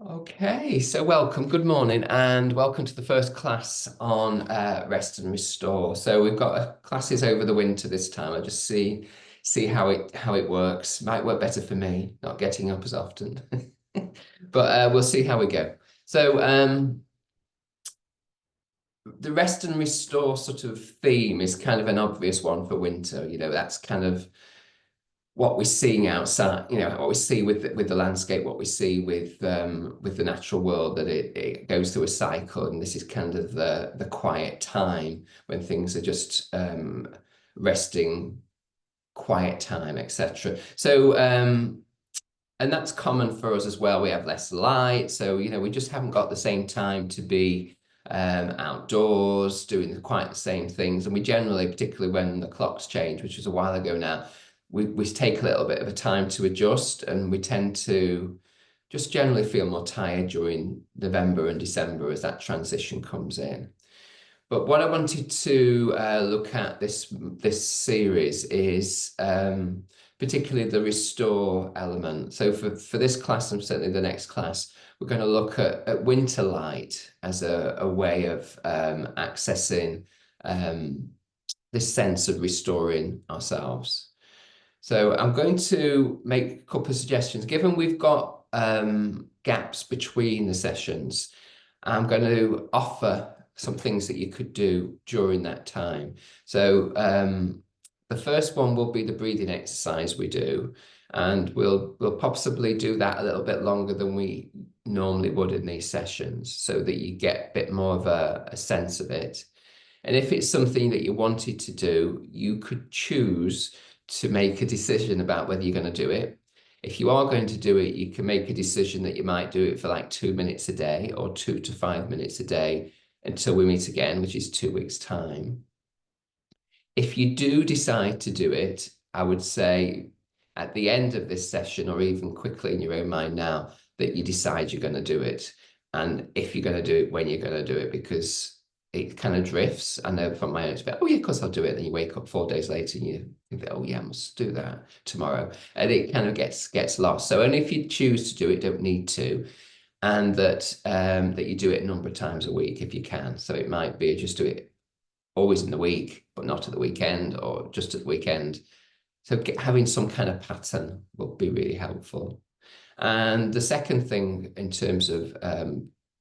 Okay, so welcome, good morning, and welcome to the first class on rest and restore. So we've got classes over the winter this time. I just see how it works. Might work better for me, not getting up as often, but we'll see how we go. So the rest and restore sort of theme is kind of an obvious one for winter. That's kind of what we're seeing outside, what we see with the landscape, what we see with the natural world, that it goes through a cycle, and this is kind of the quiet time when things are just resting, quiet time, etc. So and that's common for us as well. We have less light, so we just haven't got the same time to be outdoors doing quite the same things. And we generally, particularly when the clocks change, which was a while ago now, we take a little bit of a time to adjust, and we tend to just generally feel more tired during November and December as that transition comes in. But what I wanted to look at this series is particularly the restore element. So for this class, and certainly the next class, we're going to look at winter light as a way of accessing this sense of restoring ourselves. So I'm going to make a couple of suggestions. Given we've got gaps between the sessions, I'm going to offer some things that you could do during that time. So the first one will be the breathing exercise we do, and we'll possibly do that a little bit longer than we normally would in these sessions, so that you get a bit more of a sense of it. And if it's something that you wanted to do, you could choose to make a decision about whether you're going to do it. If you are going to do it, you can make a decision that you might do it for like 2 minutes a day or 2 to 5 minutes a day until we meet again, which is 2 weeks' time. If you do decide to do it, I would say at the end of this session, or even quickly in your own mind now, that you decide you're going to do it. And if you're going to do it, when you're going to do it, because it kind of drifts. I know from my own experience, oh yeah, of course I'll do it. Then you wake up 4 days later and you think, oh yeah, I must do that tomorrow. And it kind of gets lost. So only if you choose to do it, don't need to. And that you do it a number of times a week if you can. So it might be just do it always in the week, but not at the weekend, or just at the weekend. So having some kind of pattern will be really helpful. And the second thing in terms of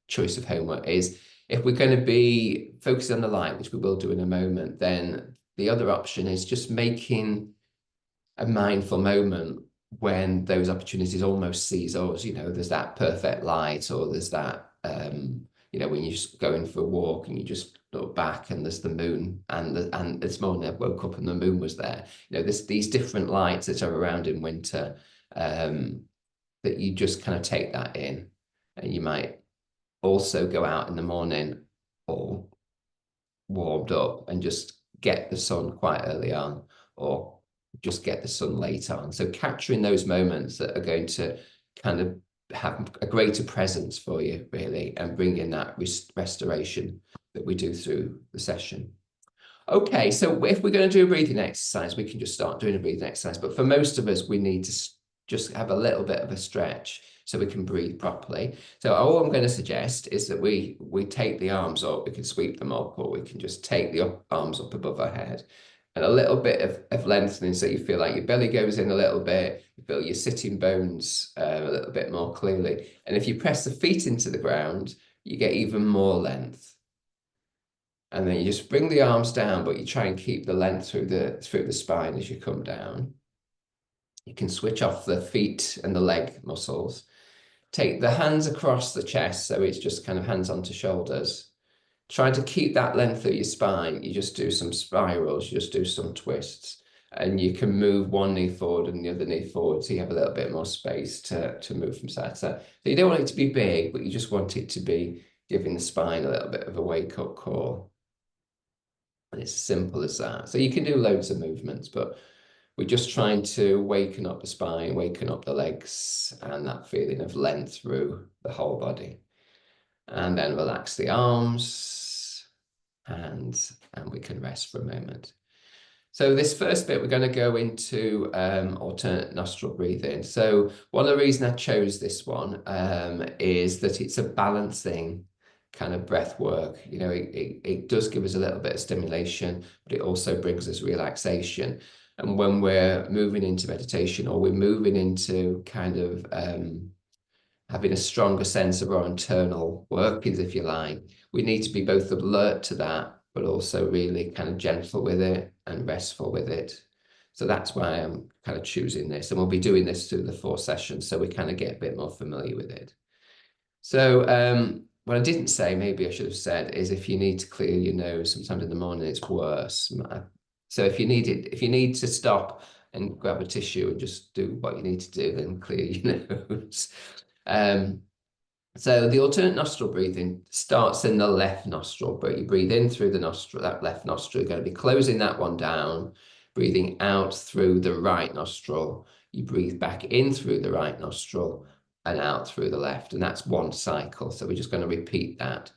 choice of homework is, if we're going to be focusing on the light, which we will do in a moment, then the other option is just making a mindful moment when those opportunities almost seize us. There's that perfect light, or there's that, when you're just going for a walk and you just look back and there's the moon, and this morning I woke up and the moon was there. These different lights that are around in winter, that you just kind of take that in. And you might also go out in the morning all warmed up and just get the sun quite early on, or just get the sun late on. So capturing those moments that are going to kind of have a greater presence for you, really, and bring in that restoration that we do through the session. Okay, so if we're going to do a breathing exercise, we can just start doing a breathing exercise. But for most of us, we need to just have a little bit of a stretch so we can breathe properly. So all I'm going to suggest is that we take the arms up. We can sweep them up, or we can just take the arms up above our head, and a little bit of lengthening, so you feel like your belly goes in a little bit, you feel your sitting bones a little bit more clearly. And if you press the feet into the ground, you get even more length. And then you just bring the arms down, but you try and keep the length through the spine as you come down. You can switch off the feet and the leg muscles. Take the hands across the chest, so it's just kind of hands onto shoulders. Try to keep that length of your spine. You just do some spirals, you just do some twists, and you can move one knee forward and the other knee forward, so you have a little bit more space to move from side to side. So you don't want it to be big, but you just want it to be giving the spine a little bit of a wake-up call. And it's as simple as that. So you can do loads of movements, but we're just trying to waken up the spine, waken up the legs, and that feeling of length through the whole body. And then relax the arms, hands, and we can rest for a moment. So this first bit, we're going to go into alternate nostril breathing. So one of the reasons I chose this one is that it's a balancing kind of breath work. You know, it does give us a little bit of stimulation, but it also brings us relaxation. And when we're moving into meditation or we're moving into kind of having a stronger sense of our internal workings, if you like, we need to be both alert to that, but also really kind of gentle with it and restful with it. So that's why I'm kind of choosing this. And we'll be doing this through the 4 sessions, so we kind of get a bit more familiar with it. So what I didn't say, maybe I should have said, is if you need to clear your nose sometimes in the morning, it's worse. So if you need to stop and grab a tissue and just do what you need to do, then clear your nose. So the alternate nostril breathing starts in the left nostril, but you breathe in through the nostril, that left nostril. You're going to be closing that one down, breathing out through the right nostril. You breathe back in through the right nostril and out through the left. And that's one cycle. So we're just going to repeat that.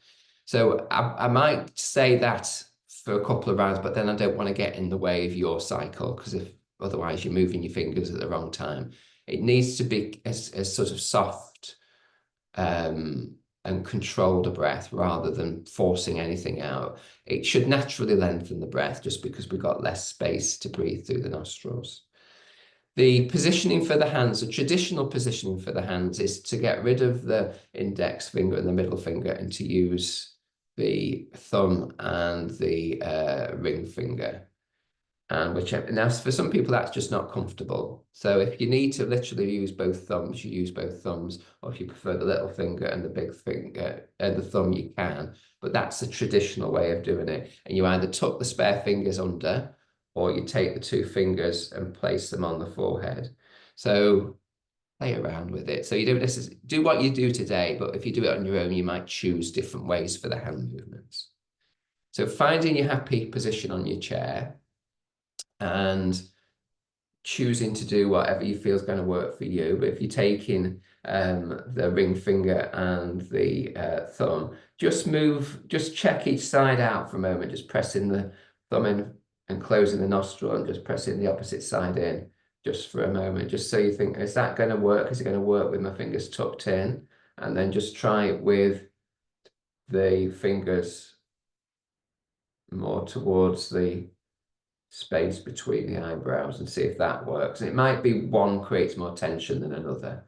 So I might say that for a couple of rounds, but then I don't want to get in the way of your cycle, because if otherwise you're moving your fingers at the wrong time. It needs to be as sort of soft and control the breath rather than forcing anything out. It should naturally lengthen the breath just because we've got less space to breathe through the nostrils. The positioning for the hands, the traditional positioning for the hands is to get rid of the index finger and the middle finger and to use the thumb and the ring finger. And whichever, now for some people that's just not comfortable. So if you need to literally use both thumbs, you use both thumbs, or if you prefer the little finger and the big finger and the thumb, you can. But that's the traditional way of doing it. And you either tuck the spare fingers under, or you take the 2 fingers and place them on the forehead. So play around with it. So you don't necessarily do what you do today, but if you do it on your own, you might choose different ways for the hand movements. So finding your happy position on your chair and choosing to do whatever you feel is going to work for you. But if you're taking the ring finger and the thumb, just check each side out for a moment, just pressing the thumb in and closing the nostril and just pressing the opposite side in just for a moment, just so you think, is that going to work? Is it going to work with my fingers tucked in? And then just try it with the fingers more towards the space between the eyebrows and see if that works. And it might be one creates more tension than another.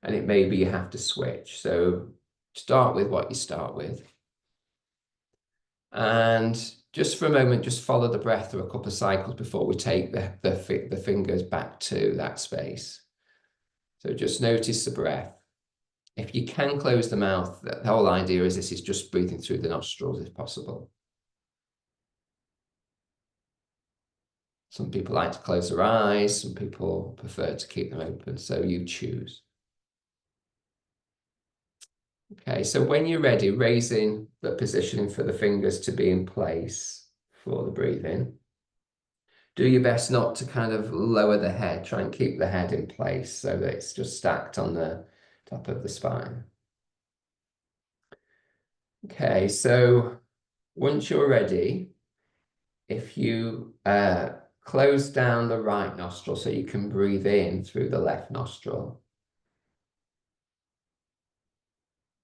And it may be you have to switch. So start with what you start with. And just for a moment, just follow the breath through a couple of cycles before we take the fingers back to that space. So just notice the breath. If you can close the mouth, the whole idea is this is just breathing through the nostrils if possible. Some people like to close their eyes, some people prefer to keep them open, so you choose. Okay, so when you're ready, raising the positioning for the fingers to be in place for the breathing. Do your best not to kind of lower the head. Try and keep the head in place so that it's just stacked on the top of the spine. Okay, so once you're ready, if you close down the right nostril so you can breathe in through the left nostril.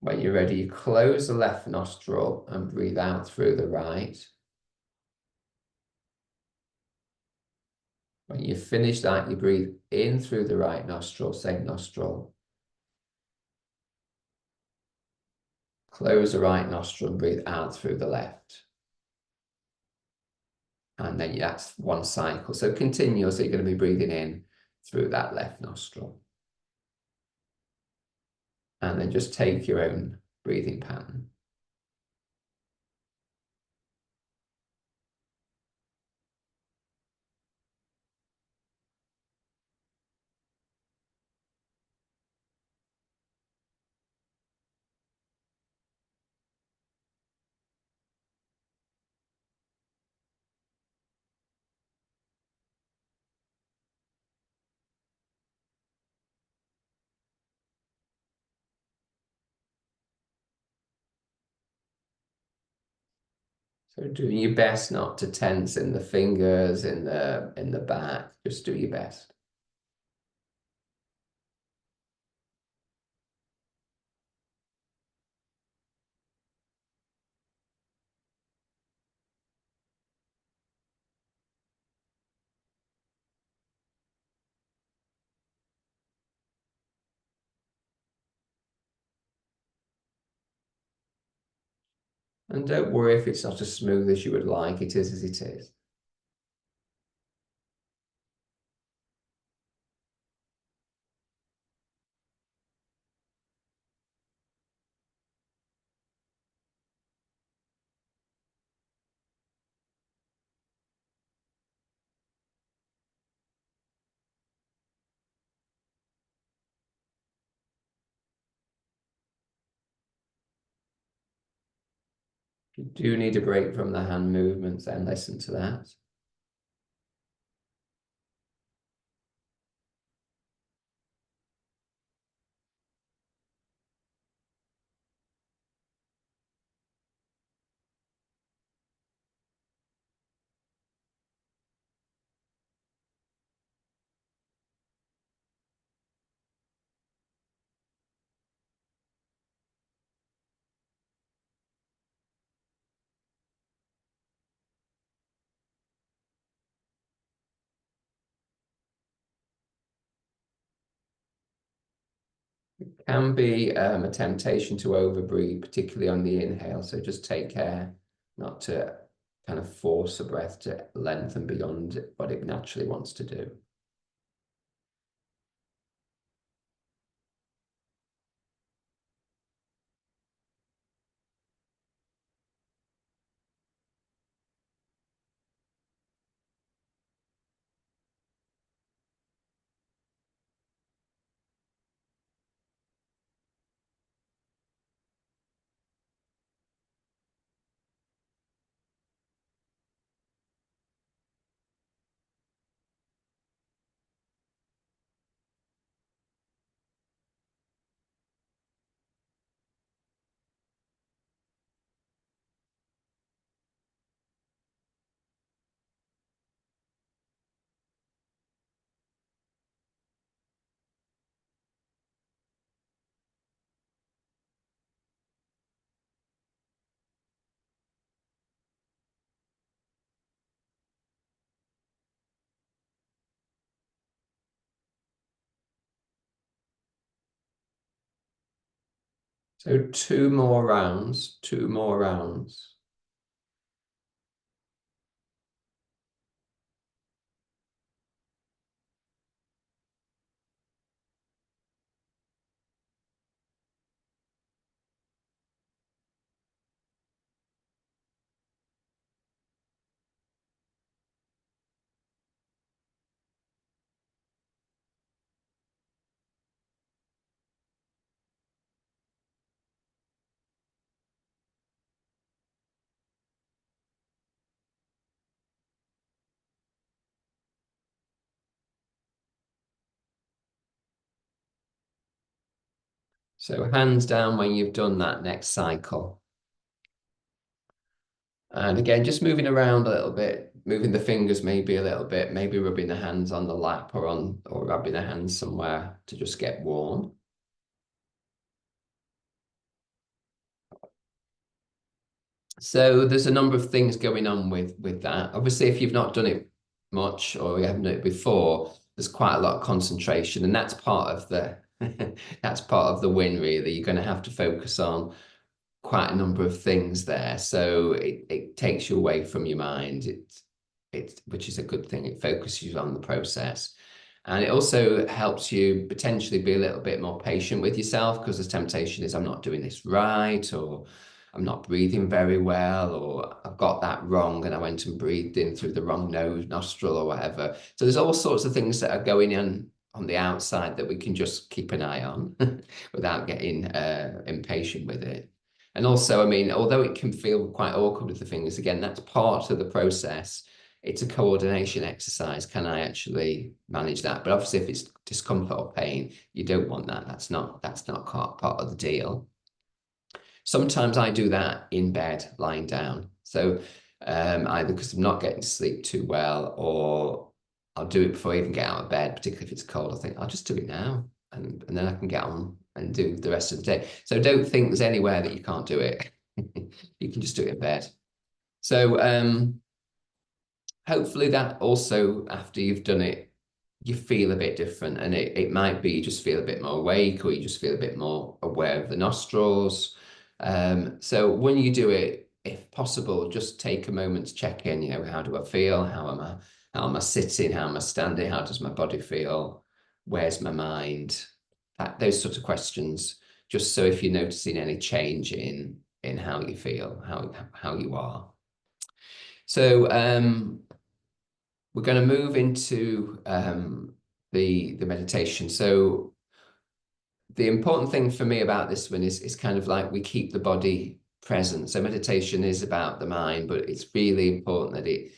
When you're ready, you close the left nostril and breathe out through the right. When you finish that, you breathe in through the right nostril, same nostril. Close the right nostril and breathe out through the left. And then that's one cycle. So continuously, you're going to be breathing in through that left nostril. And then just take your own breathing pattern. So doing your best not to tense in the fingers, in the back. Just do your best. And don't worry if it's not as smooth as you would like. It is as it is. If you do need a break from the hand movements, then listen to that. Can be a temptation to overbreathe, particularly on the inhale. So just take care not to kind of force the breath to lengthen beyond what it naturally wants to do. So two more rounds, two more rounds. So hands down when you've done that next cycle. And again, just moving around a little bit, moving the fingers maybe a little bit, maybe rubbing the hands on the lap or rubbing the hands somewhere to just get warm. So there's a number of things going on with that. Obviously, if you've not done it much or you haven't done it before, there's quite a lot of concentration, and that's part of the that's part of the win, really. You're going to have to focus on quite a number of things there. So it takes you away from your mind. Which is a good thing. It focuses you on the process. And it also helps you potentially be a little bit more patient with yourself because the temptation is I'm not doing this right, or I'm not breathing very well, or I've got that wrong and I went and breathed in through the wrong nose, nostril, or whatever. So there's all sorts of things that are going on the outside that we can just keep an eye on without getting impatient with it. And also, I mean, although it can feel quite awkward with the fingers, again, that's part of the process. It's a coordination exercise. Can I actually manage that? But obviously, if it's discomfort or pain, you don't want that. That's not part of the deal. Sometimes I do that in bed, lying down. So either because I'm not getting to sleep too well, or I'll do it before I even get out of bed, particularly if it's cold. I think I'll just do it now, and then I can get on and do the rest of the day. So don't think there's anywhere that you can't do it. You can just do it in bed. So hopefully that also, after you've done it, you feel a bit different. And it might be you just feel a bit more awake, or you just feel a bit more aware of the nostrils. So when you do it, if possible, just take a moment to check in, how do I feel? How am I sitting? How am I standing? How does my body feel? Where's my mind? Those sort of questions, just so if you're noticing any change in how you feel, how you are. So we're going to move into the meditation. So the important thing for me about this one is kind of like we keep the body present. So meditation is about the mind, but it's really important that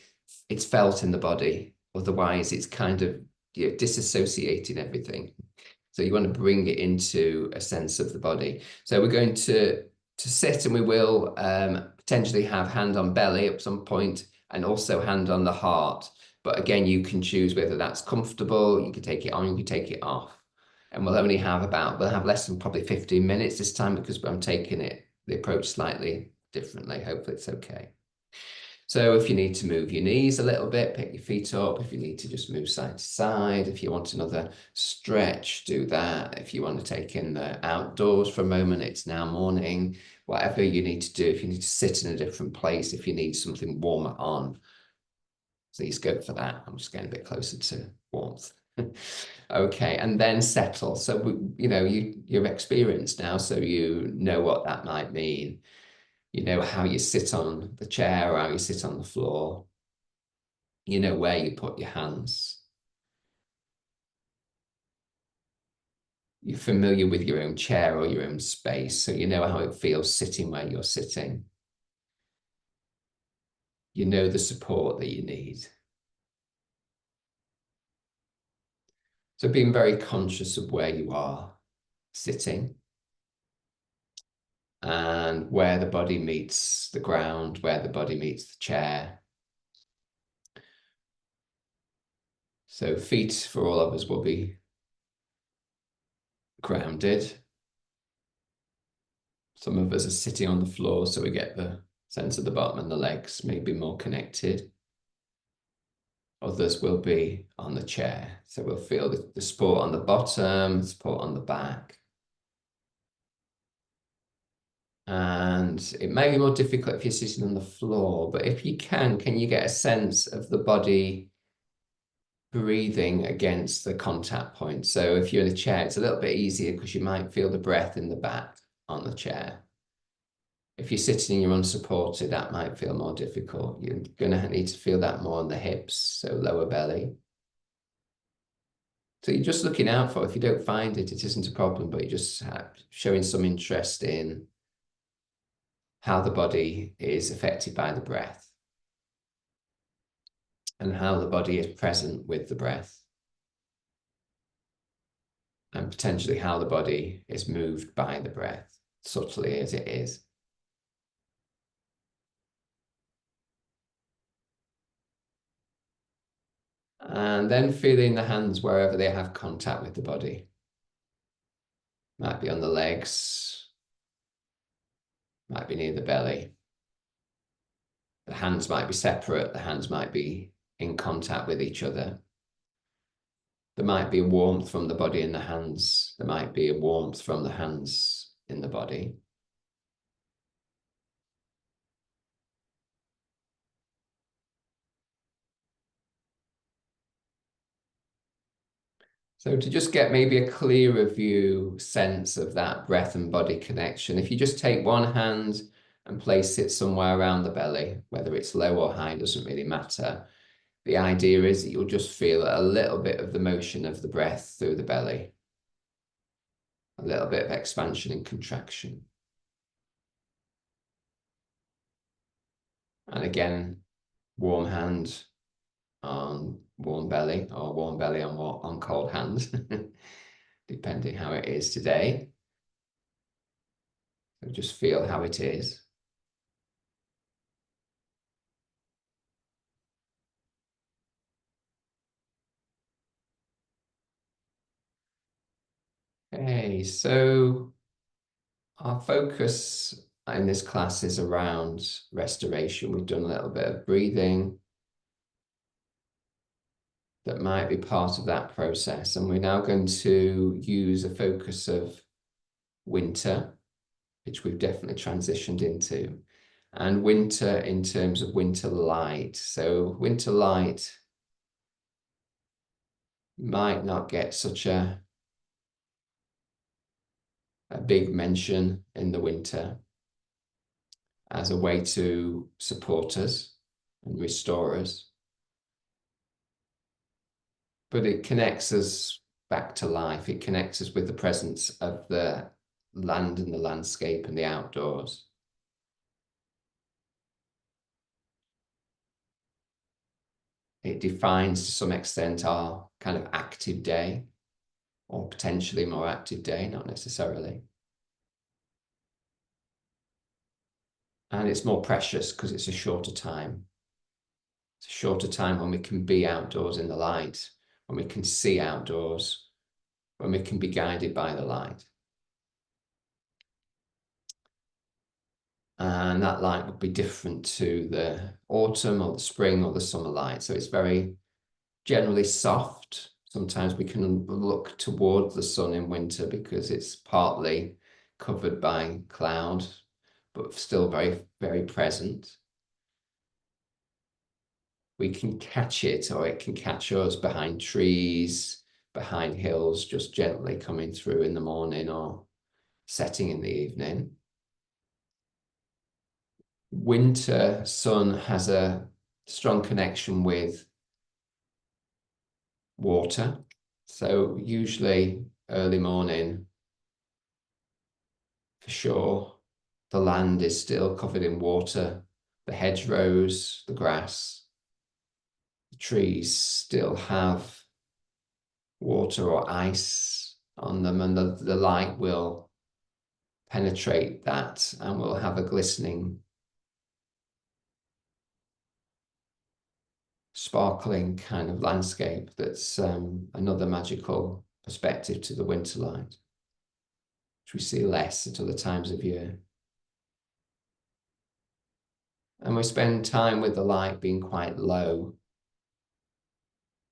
it's felt in the body. Otherwise, it's kind of disassociating everything. So you want to bring it into a sense of the body. So we're going to sit, and we will potentially have hand on belly at some point, and also hand on the heart. But again, you can choose whether that's comfortable. You can take it on, you can take it off. And we'll have less than probably 15 minutes this time, because I'm taking the approach slightly differently. Hopefully it's okay. So if you need to move your knees a little bit, pick your feet up. If you need to just move side to side, if you want another stretch, do that. If you want to take in the outdoors for a moment, it's now morning. Whatever you need to do, if you need to sit in a different place, if you need something warmer on, please go for that. I'm just getting a bit closer to warmth. Okay, and then settle. So you're experienced now, so you know what that might mean. You know how you sit on the chair or how you sit on the floor. You know where you put your hands. You're familiar with your own chair or your own space, so you know how it feels sitting where you're sitting. You know the support that you need. So being very conscious of where you are sitting, and where the body meets the ground, where the body meets the chair. So feet for all of us will be grounded. Some of us are sitting on the floor, so we get the sense of the bottom and the legs maybe more connected. Others will be on the chair, so we'll feel the support on the bottom, support on the back. And it may be more difficult if you're sitting on the floor, but if you can you get a sense of the body breathing against the contact point? So if you're in a chair, it's a little bit easier because you might feel the breath in the back on the chair. If you're sitting and you're unsupported, that might feel more difficult. You're going to need to feel that more on the hips, so lower belly. So you're just looking out for, if you don't find it, it isn't a problem, but you're just showing some interest in how the body is affected by the breath, and how the body is present with the breath, and potentially how the body is moved by the breath, subtly as it is. And then feeling the hands wherever they have contact with the body. Might be on the legs, might be near the belly. The hands might be separate, the hands might be in contact with each other. There might be a warmth from the body in the hands. There might be a warmth from the hands in the body. So to just get maybe a clearer view, sense of that breath and body connection, if you just take one hand and place it somewhere around the belly, whether it's low or high, doesn't really matter. The idea is that you'll just feel a little bit of the motion of the breath through the belly, a little bit of expansion and contraction. And again, warm hand on warm belly, or warm belly on cold hand, depending how it is today. So just feel how it is. Okay, so our focus in this class is around restoration. We've done a little bit of breathing that might be part of that process. And we're now going to use a focus of winter, which we've definitely transitioned into, and winter in terms of winter light. So winter light might not get such a big mention in the winter as a way to support us and restore us. But it connects us back to life. It connects us with the presence of the land and the landscape and the outdoors. It defines to some extent our kind of active day, or potentially more active day, not necessarily. And it's more precious because it's a shorter time. It's a shorter time when we can be outdoors in the light, when we can see outdoors, when we can be guided by the light. And that light would be different to the autumn or the spring or the summer light. So it's very generally soft. Sometimes we can look toward the sun in winter because it's partly covered by cloud, but still very, very present. We can catch it, or it can catch us behind trees, behind hills, just gently coming through in the morning or setting in the evening. Winter sun has a strong connection with water. So usually early morning, for sure, the land is still covered in water. The hedgerows, the grass, the trees still have water or ice on them, and the light will penetrate that and we'll have a glistening, sparkling kind of landscape that's another magical perspective to the winter light, which we see less at other times of year. And we spend time with the light being quite low,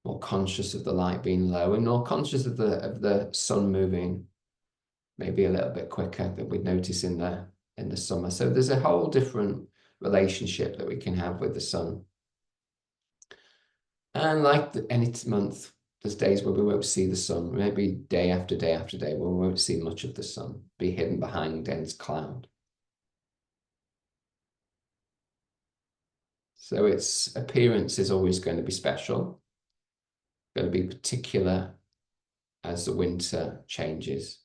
more conscious of the light being low, and more conscious of the sun moving maybe a little bit quicker than we'd notice in the summer. So there's a whole different relationship that we can have with the sun. And like any month, there's days where we won't see the sun, maybe day after day after day, when we won't see much of the sun, be hidden behind dense cloud. So its appearance is always going to be special, going to be particular as the winter changes.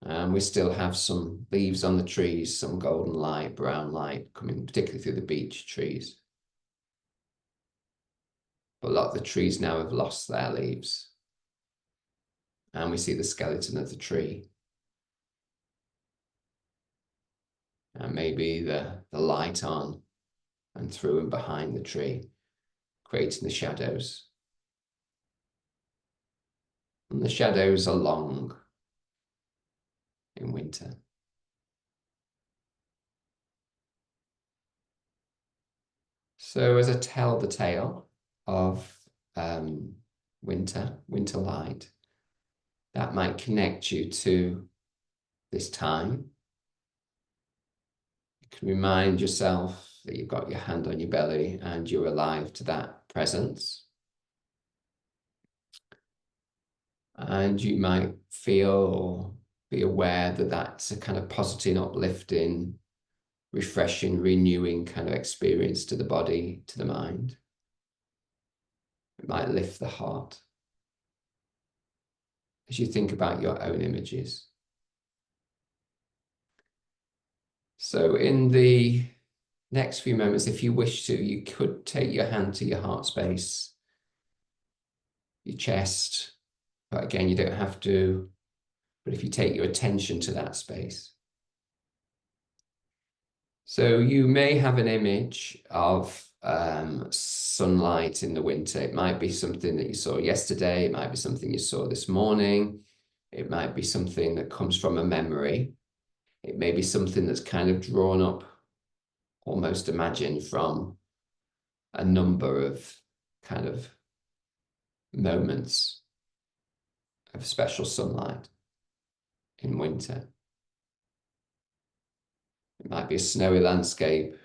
And we still have some leaves on the trees, some golden light, brown light coming particularly through the beech trees. But a lot of the trees now have lost their leaves. And we see the skeleton of the tree. And maybe the light on and through and behind the tree, creating the shadows. And the shadows are long in winter. So as I tell the tale of winter light, that might connect you to this time. You can remind yourself that you've got your hand on your belly and you're alive to that presence. And you might feel or be aware that that's a kind of positive, uplifting, refreshing, renewing kind of experience to the body, to the mind. It might lift the heart as you think about your own images. So in the next few moments, if you wish to, you could take your hand to your heart space, your chest, but again, you don't have to but if you take your attention to that space. So you may have an image of sunlight in the winter. It might be something that you saw yesterday. It might be something you saw this morning. It might be something that comes from a memory. It may be something that's kind of drawn up, almost imagined from a number of kind of moments of special sunlight in winter. It might be a snowy landscape.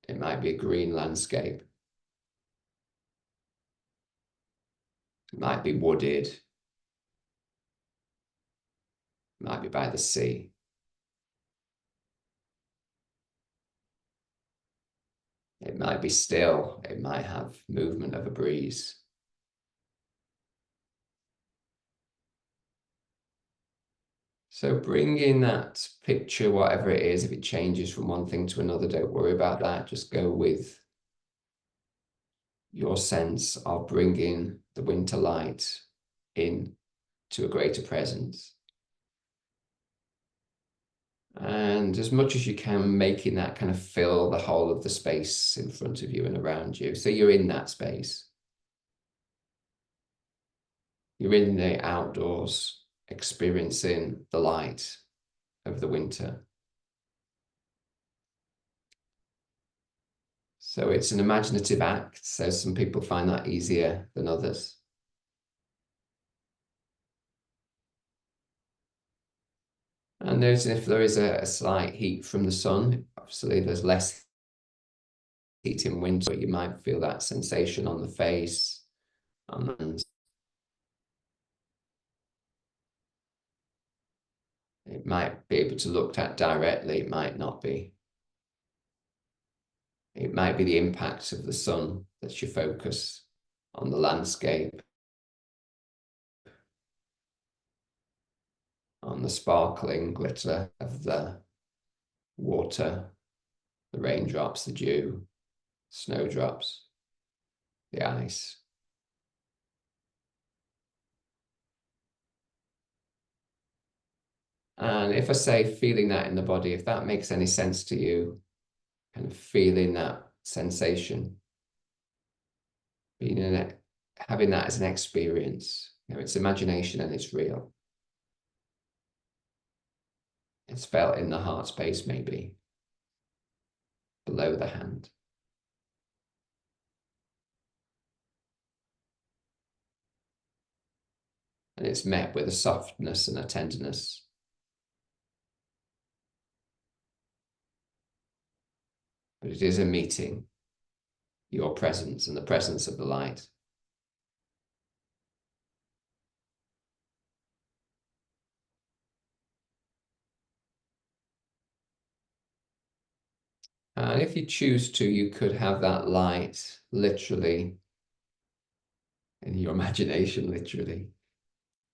It might be a green landscape. It might be wooded. It might be by the sea. It might be still. It might have movement of a breeze. So bring in that picture, whatever it is. If it changes from one thing to another, don't worry about that. Just go with your sense of bringing the winter light in to a greater presence. And as much as you can, making that kind of fill the whole of the space in front of you and around you. So you're in that space. You're in the outdoors, experiencing the light of the winter. So it's an imaginative act. So some people find that easier than others. And notice if there is a slight heat from the sun, obviously there's less heat in winter, but you might feel that sensation on the face, on the hands. It might be able to look at directly, it might not be. It might be the impact of the sun that's your focus on the landscape, on the sparkling glitter of the water, the raindrops, the dew, snowdrops, the ice. And if I say feeling that in the body, if that makes any sense to you, kind of feeling that sensation, being in it, having that as an experience, it's imagination and it's real. It's felt in the heart space, maybe below the hand. And it's met with a softness and a tenderness. But it is a meeting, your presence and the presence of the light. And if you choose to, you could have that light literally, in your imagination, literally,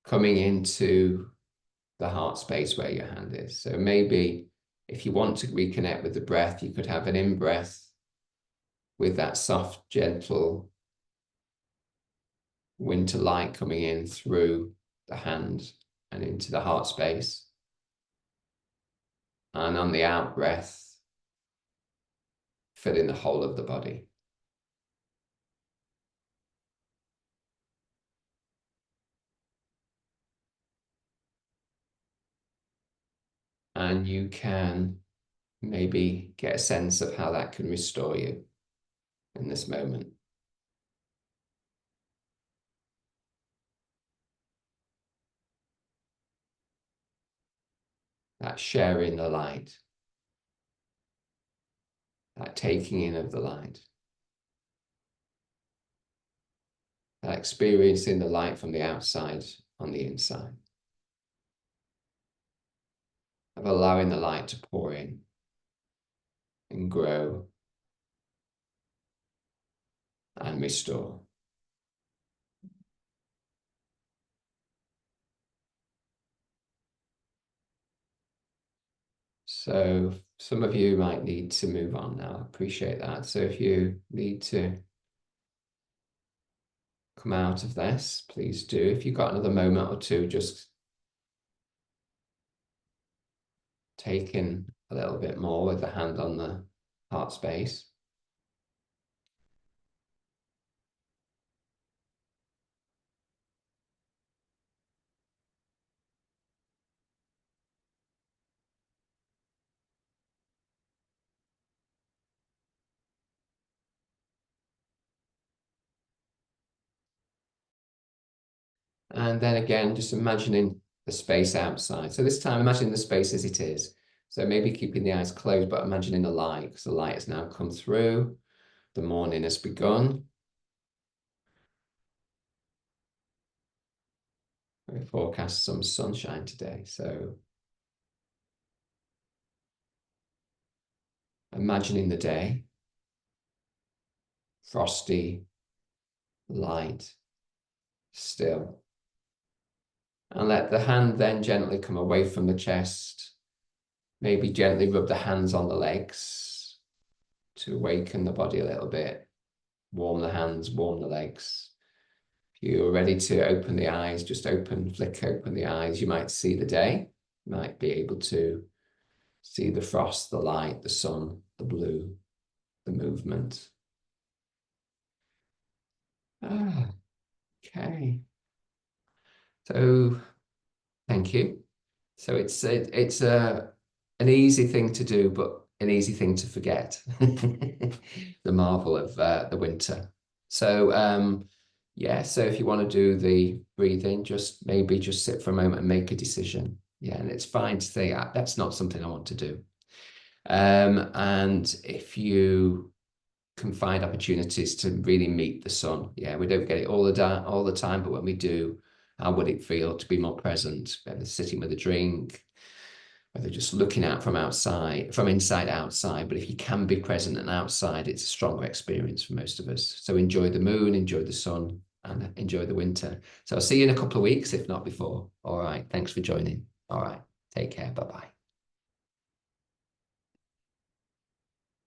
coming into the heart space where your hand is. So maybe if you want to reconnect with the breath, you could have an in-breath with that soft, gentle winter light coming in through the hand and into the heart space. And on the out breath, filling the whole of the body. And you can maybe get a sense of how that can restore you in this moment. That sharing the light, that taking in of the light, that experiencing the light from the outside on the inside, of allowing the light to pour in and grow and restore. So some of you might need to move on now. I appreciate that. So if you need to come out of this, please do. If you've got another moment or two, just take in a little bit more with the hand on the heart space. And then again, just imagining the space outside. So this time, imagine the space as it is. So maybe keeping the eyes closed, but imagining the light, because the light has now come through. The morning has begun. We forecast some sunshine today. So imagining the day, frosty, light, still. And let the hand then gently come away from the chest. Maybe gently rub the hands on the legs to awaken the body a little bit. Warm the hands, warm the legs. If you're ready to open the eyes, just flick open the eyes. You might see the day. You might be able to see the frost, the light, the sun, the blue, the movement. Okay. So thank you. So it's an easy thing to do, but an easy thing to forget. The marvel of the winter. So yeah, so if you want to do the breathing, just maybe just sit for a moment and make a decision. Yeah, and it's fine to say that's not something I want to do. And if you can find opportunities to really meet the sun, yeah, we don't get it all the time, but when we do, how would it feel to be more present, whether sitting with a drink, whether just looking out from outside, from inside outside. But if you can be present and outside, it's a stronger experience for most of us. So enjoy the moon, enjoy the sun, and enjoy the winter. So I'll see you in a couple of weeks, if not before. All right. Thanks for joining. All right. Take care. Bye-bye.